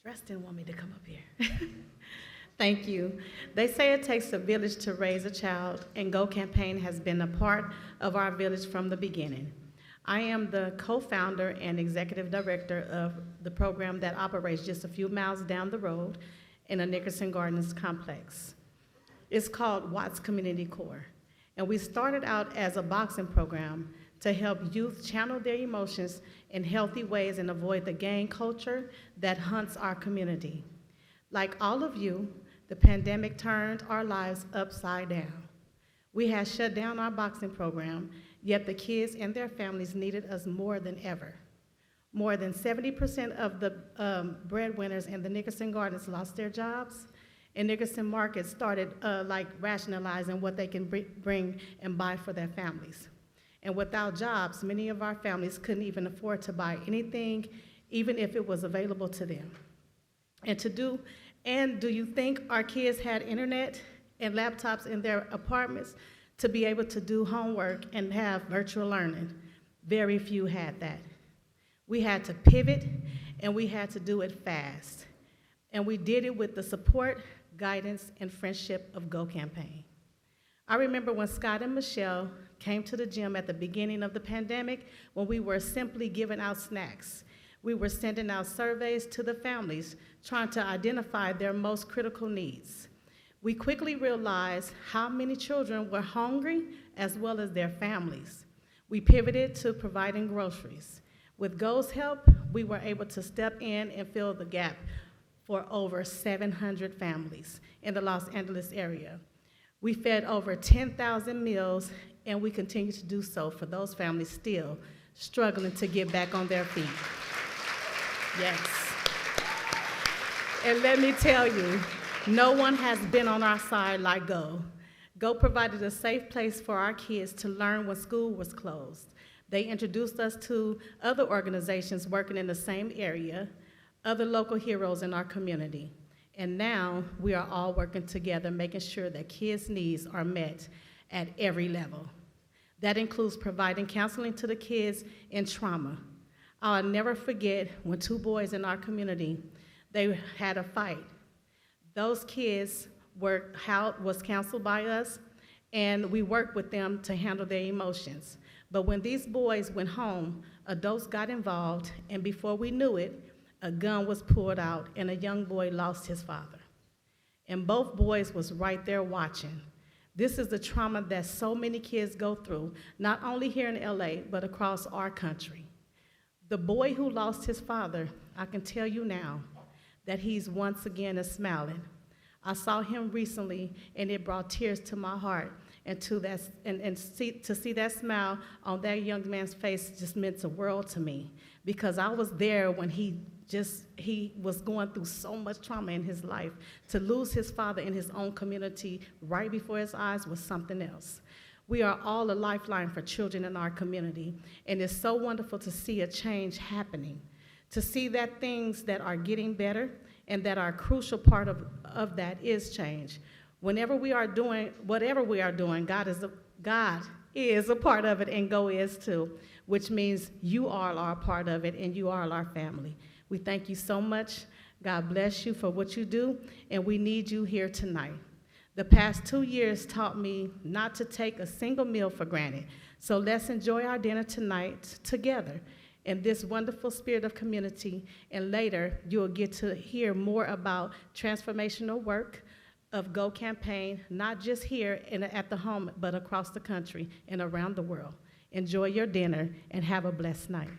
Dress didn't want me to come up here. Thank you. They say it takes a village to raise a child, and Go Campaign has been a part of our village from the beginning. I am the co-founder and executive director of the program that operates just a few miles down the road in a Nickerson Gardens complex. It's called Watts Community Corps, and we started out as a boxing program to help youth channel their emotions in healthy ways and avoid the gang culture that hunts our community. Like all of you, the pandemic turned our lives upside down. We had shut down our boxing program, yet the kids and their families needed us more than ever. More than 70% of the breadwinners in the Nickerson Gardens lost their jobs, and Nickerson Market started rationalizing what they can bring and buy for their families. And without jobs, many of our families couldn't even afford to buy anything, even if it was available to them. And do you think our kids had internet and laptops in their apartments to be able to do homework and have virtual learning? Very few had that. We had to pivot, and we had to do it fast. And we did it with the support, guidance, and friendship of Go Campaign. I remember when Scott and Michelle came to the gym at the beginning of the pandemic, when we were simply giving out snacks. We were sending out surveys to the families, trying to identify their most critical needs. We quickly realized how many children were hungry, as well as their families. We pivoted to providing groceries. With Go's help, we were able to step in and fill the gap for over 700 families in the Los Angeles area. We fed over 10,000 meals, and we continue to do so for those families still struggling to get back on their feet. Yes. And let me tell you, no one has been on our side like Go. Go provided a safe place for our kids to learn when school was closed. They introduced us to other organizations working in the same area, other local heroes in our community. And now we are all working together, making sure that kids' needs are met at every level. That includes providing counseling to the kids in trauma. I'll never forget when two boys in our community, they had a fight. Those kids was counseled by us, and we worked with them to handle their emotions. But when these boys went home, adults got involved, and before we knew it, a gun was pulled out, and a young boy lost his father. And both boys was right there watching. This is the trauma that so many kids go through, not only here in LA, but across our country. The boy who lost his father, I can tell you now that he's once again is smiling. I saw him recently, and it brought tears to my heart. And to see that smile on that young man's face just meant the world to me, because I was there when he was going through so much trauma in his life. To lose his father in his own community right before his eyes was something else. We are all a lifeline for children in our community, and it's so wonderful to see a change happening, to see that things that are getting better and that are a crucial part of that is change. Whatever we are doing, God is a part of it, and Go is too, which means you all are a part of it, and you are our family. We thank you so much. God bless you for what you do, and we need you here tonight. The past 2 years taught me not to take a single meal for granted, so let's enjoy our dinner tonight together in this wonderful spirit of community, and later you'll get to hear more about transformational work of Go Campaign, not just here at the home, but across the country and around the world. Enjoy your dinner and have a blessed night.